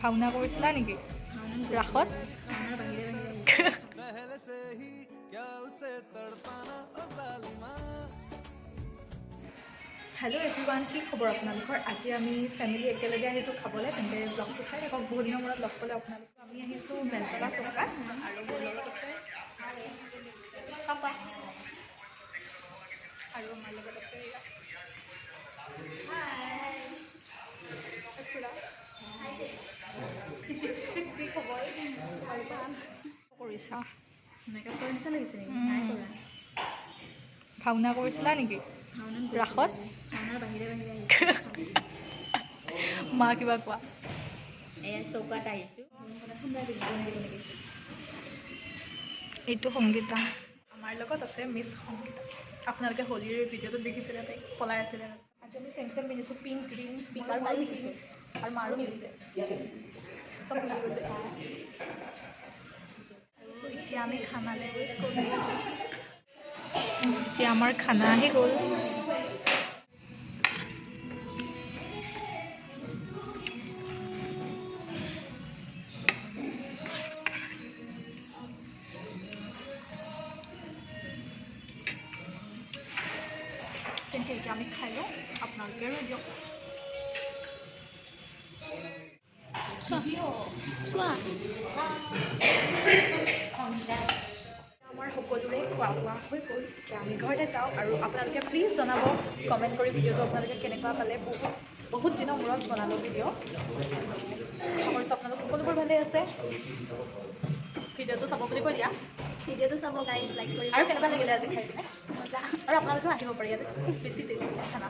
ভাওনা কৰিছিলা নেকি ৰাসত? হেল্ল' এভৰিৱান, কি খবৰ আপোনালোকৰ? আজি আমি ফেমিলি একেলগে আহিছোঁ খাবলৈ, তেন্তে ব্লগটো চাই থাকক। বহুত দিনৰ মূৰত লগ পালে আপোনালোকক। আমি আহিছোঁ বেলতলা চৌকাত আৰু মোৰ লগত আছে পাপা আৰু আমাৰ লগত আছে কি খবৰ? কৰিছা মেকআপ কৰাৰ নিচিনা লাগিছে নেকি? নাই কৰা। ভাওনা কৰিছিলা নেকি ৰাসত? ভাওনাৰ বাহিৰে বাহিৰে আহিছোঁ। মা কিবা কোৱা। এয়া চৌকাত আহিছোঁ। এইটো সংগীতা, আমাৰ লগত আছে মিছ সংগীতা। আপোনালোকে হোলীৰ ভিডিঅ'টোত দেখিছিলে, তাইক পলাই আছিলে। আজি আমি চেম চেম পিন্ধিছোঁ, পিংক গ্ৰীণ পিংক আৰু মাৰো মিলিছে আৰু মাৰো মিলিছে চব মিলি গৈছে। এতিয়া আমি খানালৈ কৰিছোঁ। এতিয়া আমাৰ খানা আহি গ'ল। তেন্তে এতিয়া আমি খাই লওঁ, আপোনালোকে ৰৈ দিয়ক। আমাৰ সকলোৰে খোৱা বোৱা হৈ গ'ল। এতিয়া আমি ঘৰতে যাওঁ আৰু আপোনালোকে প্লিজ জনাব কমেণ্ট কৰি ভিডিঅ'টো আপোনালোকে কেনেকুৱা পালে। বহুত দিনৰ মূৰত বনালোঁ ভিডিঅ'। আশা কৰিছোঁ আপোনালোক সকলোবোৰ ভালে আছে। ভিডিঅ'টো চাব বুলি কৈ দিয়া। ভিডিঅ'টো চাব গাইজ, লাইক কৰিব। আৰু কেনেকুৱা লাগিলে আজি খাই পিনে? মজা। আৰু আপোনালোকেও আহিব পাৰে, ইয়াতে খুব বেছি টেষ্টি খানা।